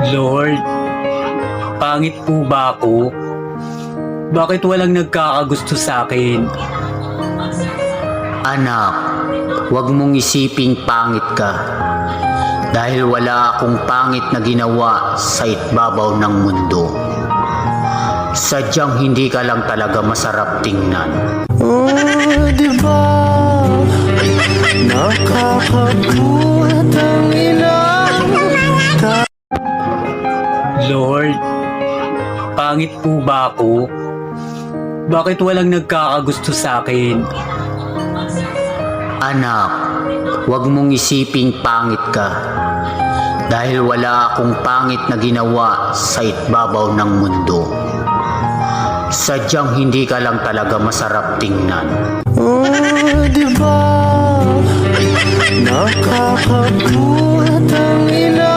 Lord, pangit po ba ako? Bakit walang nagkakagusto sa akin? Anak, huwag mong isiping pangit ka. Dahil wala akong pangit na ginawa sa itbabaw ng mundo. Sadyang hindi ka lang talaga masarap tingnan. Oh, diba? Nakakabuhat ang ilang Lord, pangit po ba ako? Bakit walang nagkakagusto sa akin? Anak, huwag mong isiping pangit ka. Dahil wala akong pangit na ginawa sa itbabaw ng mundo. Sadyang hindi ka lang talaga masarap tingnan. Oh, diba? Nakakabuhat ang ilang